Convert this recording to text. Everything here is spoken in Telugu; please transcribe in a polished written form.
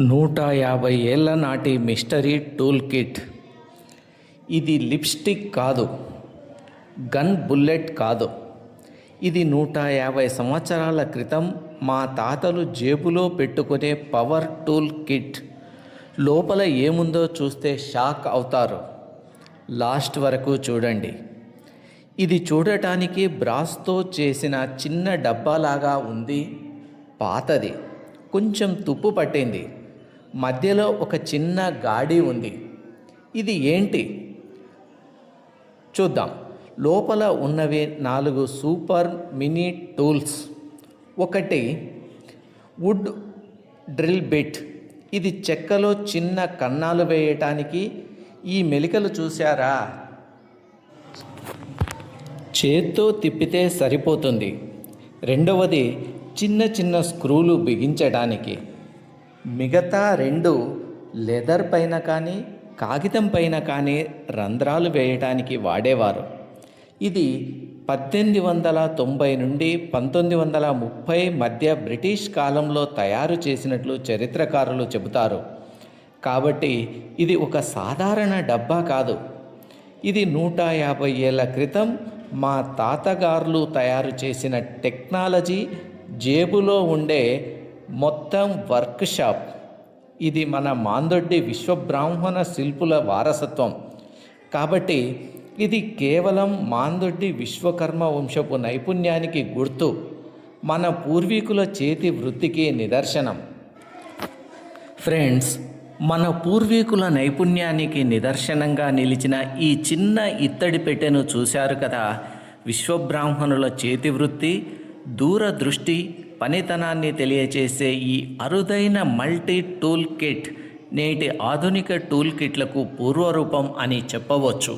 150 ఏళ్ల నాటి మిస్టరీ టూల్ కిట్. ఇది లిప్స్టిక్ కాదు, గన్ బుల్లెట్ కాదు. ఇది 150 సంవత్సరాల క్రితం మా తాతలు జేబులో పెట్టుకునే పవర్ టూల్ కిట్. లోపల ఏముందో చూస్తే షాక్ అవుతారు. లాస్ట్ వరకు చూడండి. ఇది చూడటానికి బ్రాస్తో చేసిన చిన్న డబ్బాలాగా ఉంది. పాతది, కొంచెం తుప్పు పట్టింది. మధ్యలో ఒక చిన్న గాడి ఉంది. ఇది ఏంటి చూద్దాం. లోపల ఉన్నవి 4 సూపర్ మినీ టూల్స్. ఒకటి వుడ్ డ్రిల్ బిట్. ఇది చెక్కలో చిన్న కన్నాలు వేయటానికి. ఈ మెలికలు చూశారా? చేత్తో తిప్పితే సరిపోతుంది. రెండవది చిన్న చిన్న స్క్రూలు బిగించడానికి. మిగతా 2 లెదర్ పైన కానీ కాగితం పైన కానీ రంధ్రాలు వేయటానికి వాడేవారు. ఇది 1890 నుండి 1930 మధ్య బ్రిటిష్ కాలంలో తయారు చేసినట్లు చరిత్రకారులు చెబుతారు. కాబట్టి ఇది ఒక సాధారణ డబ్బా కాదు. ఇది 150 ఏళ్ల క్రితం మా తాతగారులు తయారు చేసిన టెక్నాలజీ, జేబులో ఉండే మొత్తం వర్క్షాప్. ఇది మన మాందొడ్డి విశ్వబ్రాహ్మణ శిల్పుల వారసత్వం. కాబట్టి ఇది కేవలం మాందొడ్డి విశ్వకర్మ వంశపు నైపుణ్యానికి గుర్తు, మన పూర్వీకుల చేతి వృత్తికి నిదర్శనం. ఫ్రెండ్స్, మన పూర్వీకుల నైపుణ్యానికి నిదర్శనంగా నిలిచిన ఈ చిన్న ఇత్తడి పెట్టెను చూశారు కదా. విశ్వబ్రాహ్మణుల చేతి వృత్తి, దూరదృష్టి, పనితనాన్ని తెలియచేసే ఈ అరుదైన మల్టీ టూల్ కిట్ నేటి ఆధునిక టూల్ కిట్లకు పూర్వరూపం అని చెప్పవచ్చు.